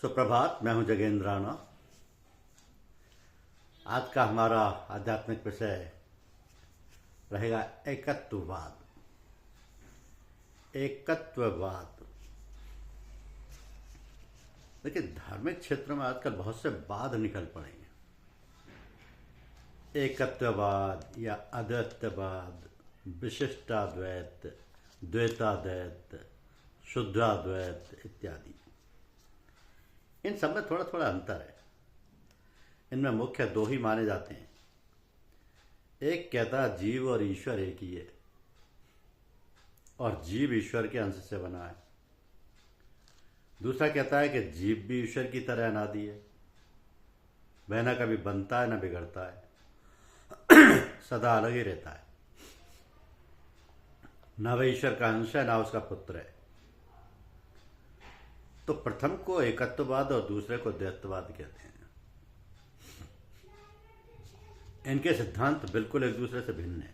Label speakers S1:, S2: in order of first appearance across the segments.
S1: सुप्रभात। मैं हूं जगेंद्र राणा। आज का हमारा आध्यात्मिक विषय रहेगा एकत्ववाद। एकत्ववाद देखिए, धार्मिक क्षेत्र में आजकल बहुत से वाद निकल पड़े हैं। एकत्ववाद या अद्वैतवाद, विशिष्टाद्वैत, द्वैताद्वैत, शुद्धाद्वैत इत्यादि। इन सब में थोड़ा थोड़ा अंतर है। इनमें मुख्य दो ही माने जाते हैं। एक कहता है जीव और ईश्वर एक ही है और जीव ईश्वर के अंश से बना है। दूसरा कहता है कि जीव भी ईश्वर की तरह अनादि है, वह न कभी बनता है न बिगड़ता है, सदा अलग ही रहता है। न वह ईश्वर का अंश है, न उसका पुत्र है। तो प्रथम को एकत्ववाद और दूसरे को द्वैतवाद कहते हैं। इनके सिद्धांत बिल्कुल एक दूसरे से भिन्न है।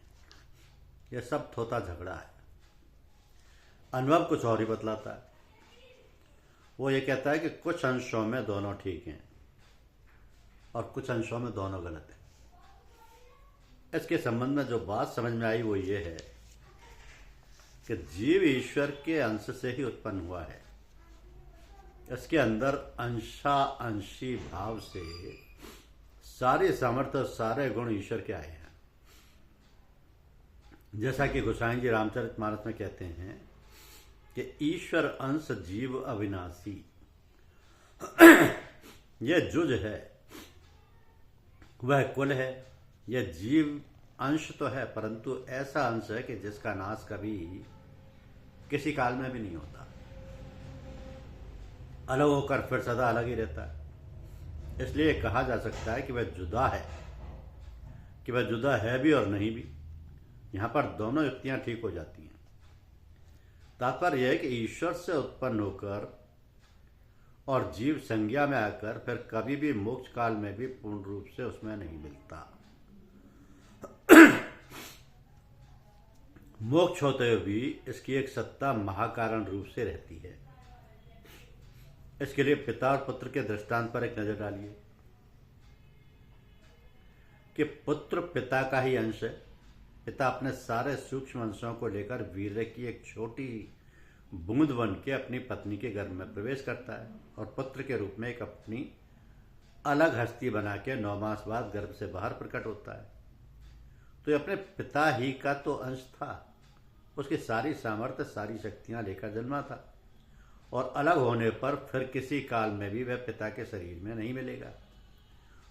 S1: यह सब थोथा झगड़ा है। अनुभव कुछ और ही बतलाता है। वो ये कहता है कि कुछ अंशों में दोनों ठीक हैं और कुछ अंशों में दोनों गलत हैं। इसके संबंध में जो बात समझ में आई वो ये है कि जीव ईश्वर के अंश से ही उत्पन्न हुआ है। इसके अंदर अंशा अंशी भाव से सारे सामर्थ्य, सारे गुण ईश्वर के आए हैं। जैसा कि गोसाई जी रामचरितमानस में कहते हैं कि ईश्वर अंश जीव अविनाशी। यह जुज है, वह कुल है। यह जीव अंश तो है, परंतु ऐसा अंश है कि जिसका नाश कभी किसी काल में भी नहीं होता। अलग होकर फिर सदा अलग ही रहता है। इसलिए कहा जा सकता है कि वह जुदा है, कि वह जुदा है भी और नहीं भी। यहां पर दोनों युक्तियां ठीक हो जाती हैं। तात्पर्य यह है कि ईश्वर से उत्पन्न होकर और जीव संज्ञा में आकर फिर कभी भी मोक्ष काल में भी पूर्ण रूप से उसमें नहीं मिलता। मोक्ष होते हुए भी इसकी एक सत्ता महाकारण रूप से रहती है। इसके लिए पिता और पुत्र के दृष्टांत पर एक नजर डालिए कि पुत्र पिता का ही अंश है। पिता अपने सारे सूक्ष्म अंशों को लेकर वीर्य की एक छोटी बूंद बन के अपनी पत्नी के गर्भ में प्रवेश करता है और पुत्र के रूप में एक अपनी अलग हस्ती बना के 9 मास बाद गर्भ से बाहर प्रकट होता है। तो ये अपने पिता ही का तो अंश था। उसकी सारी सामर्थ्य, सारी शक्तियां लेकर जन्मा था और अलग होने पर फिर किसी काल में भी वह पिता के शरीर में नहीं मिलेगा।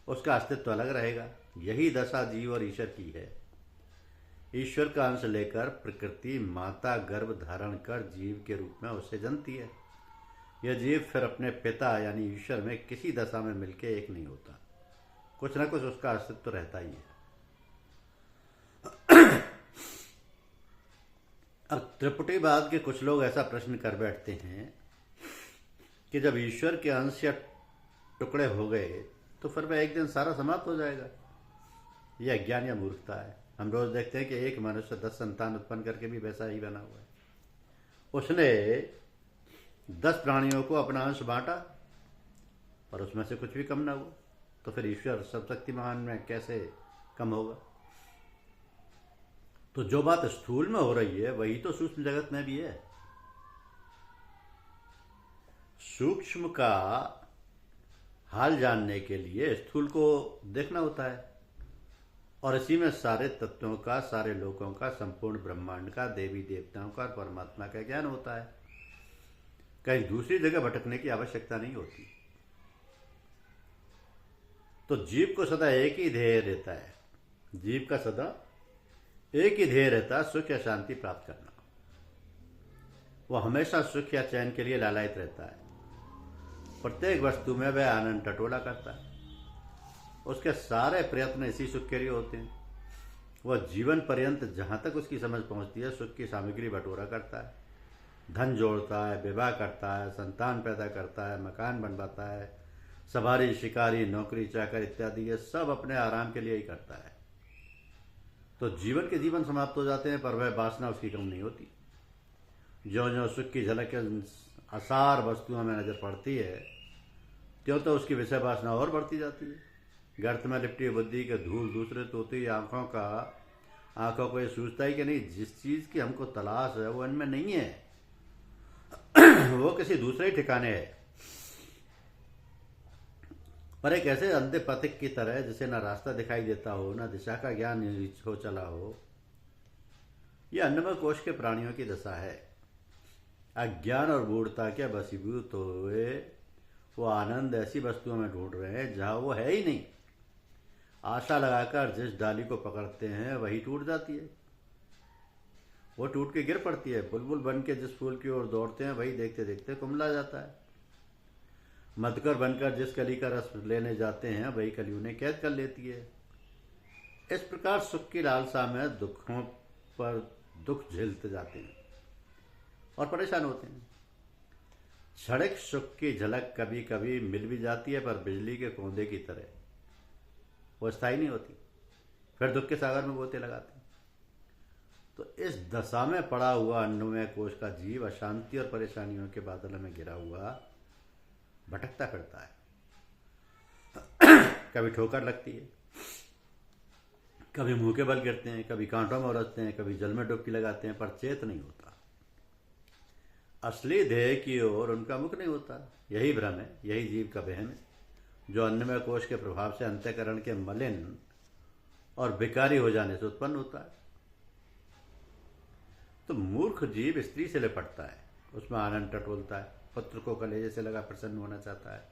S1: उसका अस्तित्व अलग रहेगा। यही दशा जीव और ईश्वर की है। ईश्वर का अंश लेकर प्रकृति माता गर्भ धारण कर जीव के रूप में उससे जनती है। यह जीव फिर अपने पिता यानी ईश्वर में किसी दशा में मिलके एक नहीं होता। कुछ न कुछ उसका अस्तित्व रहता ही है। अब त्रिपुटीवाद के कुछ लोग ऐसा प्रश्न कर बैठते हैं कि जब ईश्वर के अंश या टुकड़े हो गए तो फिर वह एक दिन सारा समाप्त हो जाएगा। यह अज्ञान या मूर्खता है। हम रोज देखते हैं कि एक मनुष्य 10 संतान उत्पन्न करके भी वैसा ही बना हुआ है। उसने 10 प्राणियों को अपना अंश बांटा और उसमें से कुछ भी कम ना हुआ, तो फिर ईश्वर सर्वशक्तिमान में कैसे कम होगा? तो जो बात स्थूल में हो रही है वही तो सूक्ष्म जगत में भी है। सूक्ष्म का हाल जानने के लिए स्थूल को देखना होता है और इसी में सारे तत्वों का, सारे लोकों का, संपूर्ण ब्रह्मांड का, देवी देवताओं का और परमात्मा का ज्ञान होता है। कहीं दूसरी जगह भटकने की आवश्यकता नहीं होती। तो जीव को सदा एक ही ध्येय रहता है। जीव का सदा एक ही ध्येय रहता है, सुख या शांति प्राप्त करना। वह हमेशा सुख या चैन के लिए लालायित रहता है। प्रत्येक वस्तु में वह आनंद टटोला करता है। उसके सारे प्रयत्न इसी सुख के लिए होते हैं। वह जीवन पर्यंत जहां तक उसकी समझ पहुंचती है सुख की सामग्री बटोरा करता है, धन जोड़ता है, विवाह करता है, संतान पैदा करता है, मकान बनवाता है, सवारी, शिकारी, नौकरी चाकर इत्यादि। ये सब अपने आराम के लिए ही करता है। तो जीवन के जीवन समाप्त हो जाते हैं, पर वह वासना उसकी कम नहीं होती। ज्यों ज्यों सुख की झलक असार वस्तुओं में नजर पड़ती है, त्यों तो उसकी विषय वासना और बढ़ती जाती है। गर्त में लिपटी बुद्धि के धूल दूसरे तोती आंखों को ये सूझता है कि नहीं, जिस चीज की हमको तलाश है वो इनमें नहीं है, वो किसी दूसरे ही ठिकाने है। पर एक ऐसे अंधे पथिक की तरह जिसे ना रास्ता दिखाई देता हो, ना दिशा का ज्ञान हो चला हो, यह अन्नमय कोश के प्राणियों की दशा है। अज्ञान और मूढ़ता के वशीभूत हुए वो आनंद ऐसी वस्तुओं में ढूंढ रहे हैं जहां वो है ही नहीं। आशा लगाकर जिस डाली को पकड़ते हैं वही टूट जाती है, वो टूट के गिर पड़ती है। बुलबुल बन के जिस फूल की ओर दौड़ते हैं वही देखते देखते कुमला जाता है। मधुकर बनकर जिस कली का रस लेने जाते हैं वही कली उन्हें कैद कर लेती है। इस प्रकार सुख की लालसा में दुखों पर दुख झेलते जाते हैं और परेशान होते हैं। क्षणिक सुख की झलक कभी कभी मिल भी जाती है, पर बिजली के कोंदे की तरह वो स्थायी नहीं होती, फिर दुख के सागर में गोते लगाते हैं। तो इस दशा में पड़ा हुआ अन्नमय कोश का जीव अशांति और परेशानियों के बादल में घिरा हुआ भटकता फिरता है। कभी ठोकर लगती है, कभी मुंह के बल गिरते हैं, कभी कांटों में उलझते हैं, कभी जल में डुबकी लगाते हैं, पर चेत नहीं होता। असली ध्येय की ओर उनका मुख नहीं होता। यही भ्रम है, यही जीव का वहम है, जो अन्नमय कोश के प्रभाव से अंतःकरण के मलिन और विकारी हो जाने से उत्पन्न होता है। तो मूर्ख जीव स्त्री से लिपटता है, उसमें आनंद टटोलता है, पुत्र को कलेजे से लगा प्रसन्न होना चाहता है।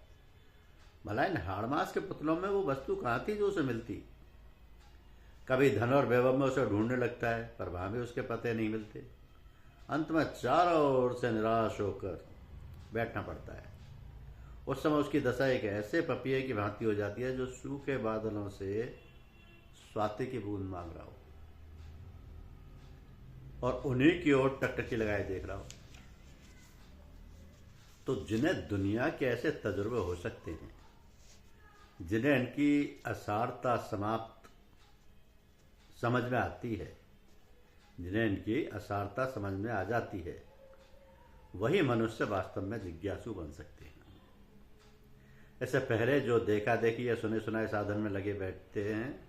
S1: भला इन हाड़मास के पुतलों में वो वस्तु कहाँ थी जो उसे मिलती। कभी धन और वैभव में उसे ढूंढने लगता है, पर वहां भी उसके पते नहीं मिलते। अंत में चारों ओर से निराश होकर बैठना पड़ता है। उस समय उसकी दशा एक ऐसे पपीहे की भांति हो जाती है जो सूखे बादलों से स्वाति की बूंद मांग रहा हो और उन्हीं की ओर टकटकी लगाए देख रहा हो। तो जिन्हें दुनिया के ऐसे तजुर्बे हो सकते हैं, जिन्हें इनकी असारता समाप्त समझ में आती है, जिन्हें इनकी असारता समझ में आ जाती है, वही मनुष्य वास्तव में जिज्ञासु बन सकते हैं। इससे पहले जो देखा देखी या सुने सुनाए साधन में लगे बैठते हैं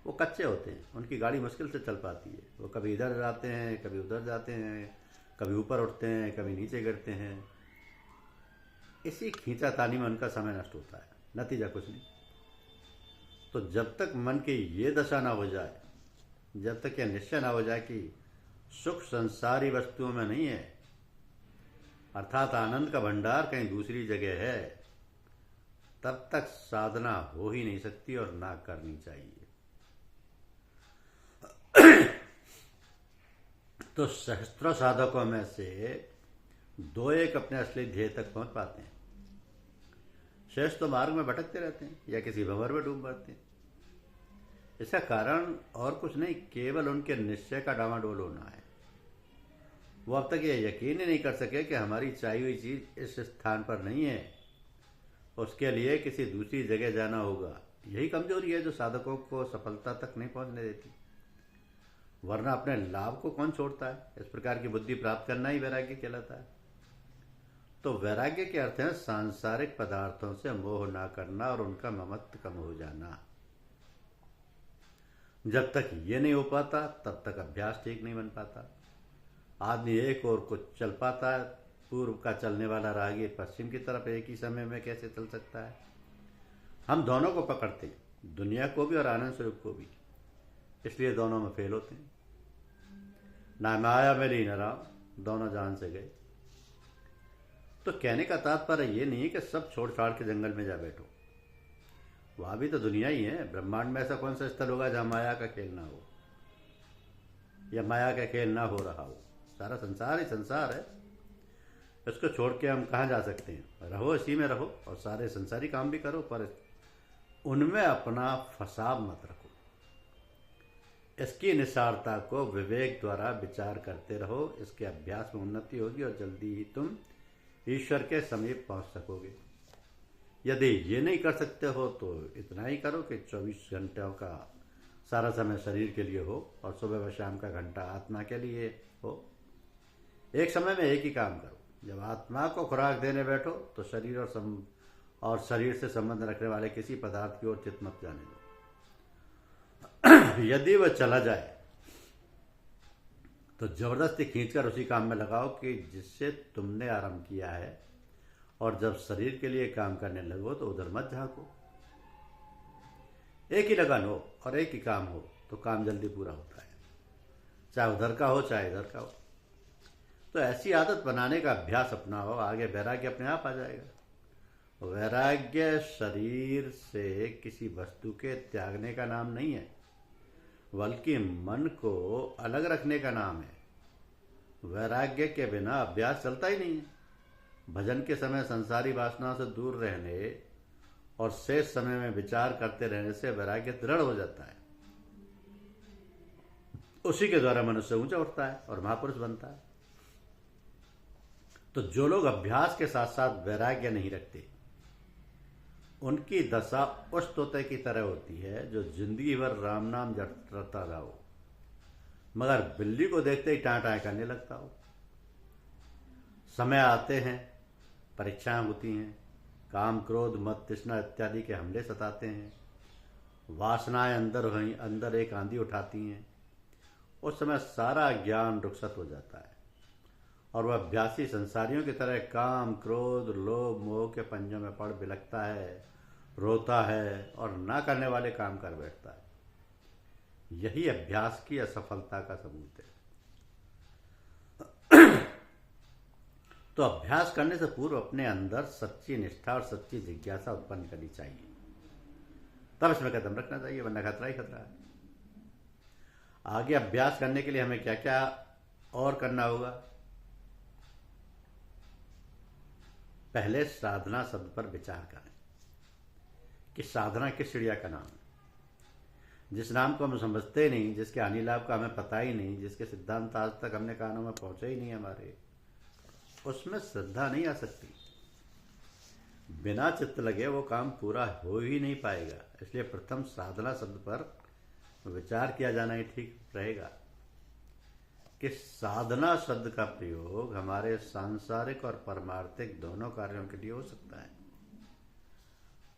S1: वो कच्चे होते हैं, उनकी गाड़ी मुश्किल से चल पाती है। वो कभी इधर जाते हैं, कभी उधर जाते हैं, कभी ऊपर उठते हैं, कभी नीचे गिरते हैं। इसी खींचातानी में उनका समय नष्ट होता है, नतीजा कुछ नहीं। तो जब तक मन की ये दशा ना हो जाए, जब तक यह निश्चय ना हो जाए कि सुख संसारी वस्तुओं में नहीं है, अर्थात आनंद का भंडार कहीं दूसरी जगह है, तब तक साधना हो ही नहीं सकती और ना करनी चाहिए। तो सहस्त्रों साधकों में से दो एक अपने असली ध्येय तक पहुंच पाते हैं। शेष तो मार्ग में भटकते रहते हैं या किसी भंवर में डूब जाते हैं। इसका कारण और कुछ नहीं, केवल उनके निश्चय का डामाडोल होना है। वो अब तक ये यकीन ही नहीं कर सके कि हमारी चाहिए हुई चीज इस स्थान पर नहीं है, उसके लिए किसी दूसरी जगह जाना होगा। यही कमजोरी है जो साधकों को सफलता तक नहीं पहुंचने देती, वरना अपने लाभ को कौन छोड़ता है। इस प्रकार की बुद्धि प्राप्त करना ही वैराग्य कहलाता है। तो वैराग्य के अर्थ है सांसारिक पदार्थों से मोह ना करना और उनका ममत्व कम हो जाना। जब तक ये नहीं हो पाता तब तक अभ्यास ठीक नहीं बन पाता। आदमी एक ओर को चल पाता है, पूर्व का चलने वाला रागी पश्चिम की तरफ एक ही समय में कैसे चल सकता है। हम दोनों को पकड़ते हैं, दुनिया को भी और आनंद स्वरूप को भी, इसलिए दोनों में फेल होते हैं। ना माया मेरी न राम, दोनों जान से गए। तो कहने का तात्पर्य ये नहीं है कि सब छोड़ छाड़ के जंगल में जा बैठो, वहां भी तो दुनिया ही है। ब्रह्मांड में ऐसा कौन सा स्थल होगा जहां माया का खेल ना हो या माया का खेल ना हो रहा हो। सारा संसार ही संसार है, इसको छोड़ के हम कहाँ जा सकते हैं। रहो इसी में रहो और सारे संसारी काम भी करो, पर उनमें अपना फसाद मत रखो। इसकी निसारता को विवेक द्वारा विचार करते रहो। इसके अभ्यास में उन्नति होगी और जल्दी ही तुम ईश्वर के समीप पहुंच सकोगे। यदि ये नहीं कर सकते हो तो इतना ही करो कि 24 घंटों का सारा समय शरीर के लिए हो और सुबह व शाम का घंटा आत्मा के लिए हो। एक समय में एक ही काम करो। जब आत्मा को खुराक देने बैठो तो शरीर और शरीर से संबंध रखने वाले किसी पदार्थ की ओर चित्त मत जाने दो। यदि वह चला जाए तो जबरदस्ती खींचकर उसी काम में लगाओ कि जिससे तुमने आरंभ किया है, और जब शरीर के लिए काम करने लगो तो उधर मत झांको। एक ही लगन हो और एक ही काम हो तो काम जल्दी पूरा होता है, चाहे उधर का हो चाहे इधर का हो। तो ऐसी आदत बनाने का अभ्यास अपनाओ, आगे वैराग्य अपने आप आ जाएगा। वैराग्य शरीर से किसी वस्तु के त्यागने का नाम नहीं है, बल्कि मन को अलग रखने का नाम है। वैराग्य के बिना अभ्यास चलता ही नहीं है। भजन के समय संसारी वासनाओं से दूर रहने और शेष समय में विचार करते रहने से वैराग्य दृढ़ हो जाता है। उसी के द्वारा मनुष्य ऊंचा उठता है और महापुरुष बनता है। तो जो लोग अभ्यास के साथ साथ वैराग्य नहीं रखते, उनकी दशा उस तोते की तरह होती है जो जिंदगी भर राम नाम जपता रहा हो, मगर बिल्ली को देखते ही टाँ टाँ करने लगता हो। समय आते हैं, परीक्षाएं होती हैं, काम क्रोध मद तृष्णा इत्यादि के हमले सताते हैं, वासनाएं अंदर एक आंधी उठाती हैं। उस समय सारा ज्ञान रुखसत हो जाता है और वह अभ्यासी संसारियों की तरह काम क्रोध लोभ मोह के पंजों में पड़ बिलखता है, रोता है और ना करने वाले काम कर बैठता है। यही अभ्यास की असफलता का सबूत है। तो अभ्यास करने से पूर्व अपने अंदर सच्ची निष्ठा और सच्ची जिज्ञासा उत्पन्न करनी चाहिए, तब इसमें कदम रखना चाहिए, वरना खतरा ही खतरा है। आगे अभ्यास करने के लिए हमें क्या क्या और करना होगा? पहले साधना शब्द पर विचार करें कि साधना किस चिड़िया का नाम है, जिस नाम को हम समझते नहीं, जिसके हानि लाभ का हमें पता ही नहीं, जिसके सिद्धांत आज तक हमने कानों में पहुंचे ही नहीं हमारे, उसमें श्रद्धा नहीं आ सकती। बिना चित्त लगे वो काम पूरा हो ही नहीं पाएगा। इसलिए प्रथम साधना शब्द पर विचार किया जाना ही ठीक रहेगा कि साधना शब्द का प्रयोग हमारे सांसारिक और परमार्थिक दोनों कार्यों के लिए हो सकता है,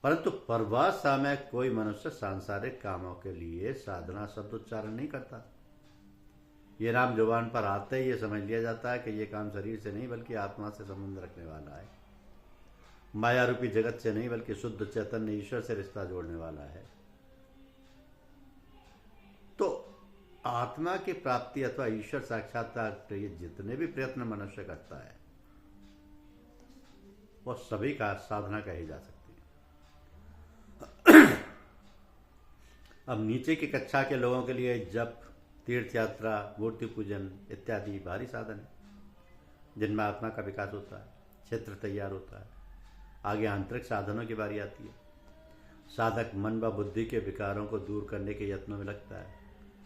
S1: परंतु परभाषा में कोई मनुष्य सांसारिक कामों के लिए साधना शब्द उच्चारण नहीं करता। ये नाम जुबान पर आते ही ये समझ लिया जाता है कि ये काम शरीर से नहीं बल्कि आत्मा से संबंध रखने वाला है, माया रूपी जगत से नहीं बल्कि शुद्ध चैतन्य ईश्वर से रिश्ता जोड़ने वाला है। तो आत्मा की प्राप्ति अथवा ईश्वर साक्षात्कार के लिए जितने भी प्रयत्न मनुष्य करता है वो सभी का साधना कही जा सकती है। अब नीचे की कक्षा के लोगों के लिए जप, तीर्थ यात्रा, मूर्ति पूजन इत्यादि भारी साधन है, जिनमें आत्मा का विकास होता है, क्षेत्र तैयार होता है। आगे आंतरिक साधनों की बारी आती है। साधक मन व बुद्धि के विकारों को दूर करने के यत्नों में लगता है,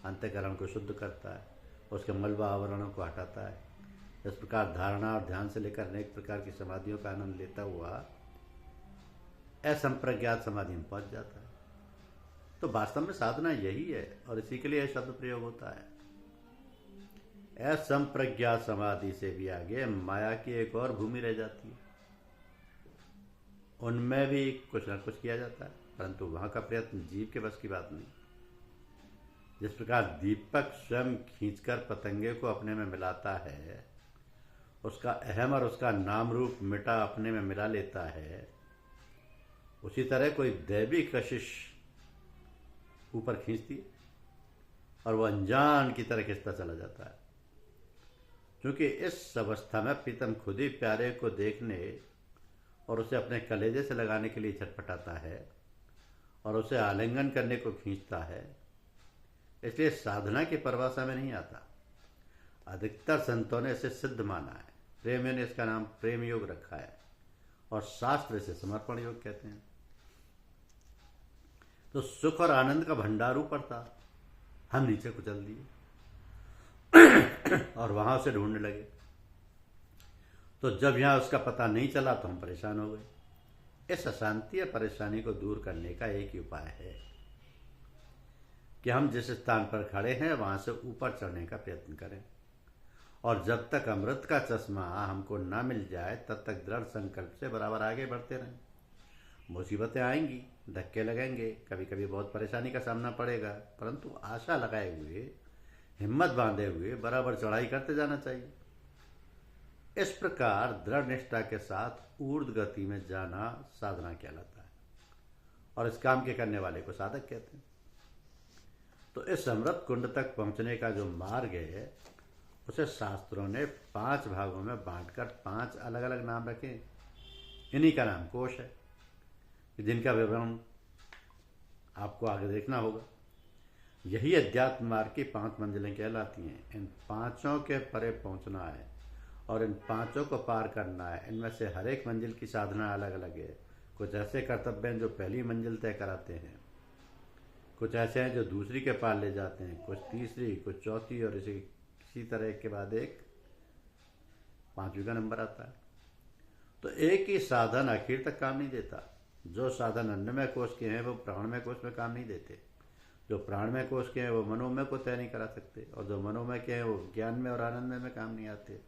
S1: अंतःकरण को शुद्ध करता है, उसके मल व आवरणों को हटाता है। इस प्रकार धारणा और ध्यान से लेकर अनेक प्रकार की समाधियों का आनंद लेता हुआ असंप्रज्ञात समाधि में पहुंच जाता है। तो वास्तव में साधना यही है और इसी के लिए यह शब्द प्रयोग होता है। असंप्रज्ञात समाधि से भी आगे माया की एक और भूमि रह जाती है, उनमें भी कुछ न कुछ किया जाता है, परंतु वहां का प्रयत्न जीव के बस की बात नहीं। जिस प्रकार दीपक स्वयं खींचकर पतंगे को अपने में मिलाता है, उसका अहम और उसका नाम रूप मिटा अपने में मिला लेता है, उसी तरह कोई दैवी कशिश ऊपर खींचती है और वह अनजान की तरह खींचता चला जाता है। क्योंकि इस अवस्था में प्रीतम खुद ही प्यारे को देखने और उसे अपने कलेजे से लगाने के लिए छटपटाता है और उसे आलिंगन करने को खींचता है। इसलिए साधना की परिभाषा में नहीं आता। अधिकतर संतों ने इसे सिद्ध माना है। प्रेमियों ने इसका नाम प्रेम योग रखा है और शास्त्र इसे समर्पण योग कहते हैं। तो सुख और आनंद का भंडार ऊपर था, हम नीचे कुचल दिए और वहां से ढूंढने लगे। तो जब यहां उसका पता नहीं चला तो हम परेशान हो गए। इस अशांति या परेशानी को दूर करने का एक ही उपाय है कि हम जिस स्थान पर खड़े हैं वहां से ऊपर चढ़ने का प्रयत्न करें, और जब तक अमृत का चश्मा हमको ना मिल जाए तब तक दृढ़ संकल्प से बराबर आगे बढ़ते रहें। मुसीबतें आएंगी, धक्के लगेंगे, कभी कभी बहुत परेशानी का सामना पड़ेगा, परंतु आशा लगाए हुए, हिम्मत बांधे हुए बराबर चढ़ाई करते जाना चाहिए। इस प्रकार दृढ़ निष्ठा के साथ ऊर्ध्व गति में जाना साधना कहलाता है और इस काम के करने वाले को साधक कहते हैं। तो इस अमृत कुंड तक पहुंचने का जो मार्ग है उसे शास्त्रों ने 5 भागों में बांटकर 5 अलग अलग नाम रखे। इन्हीं का नाम कोश है, जिनका विवरण आपको आगे देखना होगा। यही अध्यात्म मार्ग की 5 मंजिलें कहलाती हैं। इन पांचों के परे पहुंचना है और इन पांचों को पार करना है। इनमें से हर एक मंजिल की साधना अलग अलग है। कुछ ऐसे कर्तव्य हैं जो पहली मंजिल तय कराते हैं, कुछ ऐसे हैं जो दूसरी के पार ले जाते हैं, कुछ तीसरी, कुछ चौथी, और इसी तरह के बाद एक 5वीं का नंबर आता है। तो एक ही साधन आखिर तक काम नहीं देता। जो साधन अन्नमय कोश के हैं वो प्राणमय कोश में काम नहीं देते, जो प्राणमय कोश के हैं वो मनोमय को तय नहीं करा सकते, और जो मनोमय के हैं वो ज्ञान में और आनंदमय में काम नहीं आते।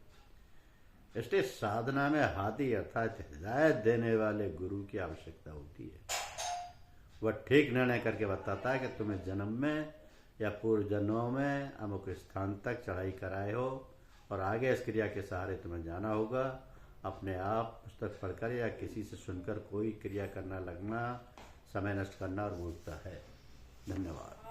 S1: इसलिए साधना में हादी अर्थात हिदायत देने वाले गुरु की आवश्यकता होती है। वह ठीक निर्णय करके बताता है कि तुम्हें जन्म में या पूर्व जन्मों में अमुक स्थान तक चढ़ाई कराए हो और आगे इस क्रिया के सहारे तुम्हें जाना होगा। अपने आप पुस्तक पढ़कर या किसी से सुनकर कोई क्रिया करना लगना समय नष्ट करना और मूर्खता है। धन्यवाद।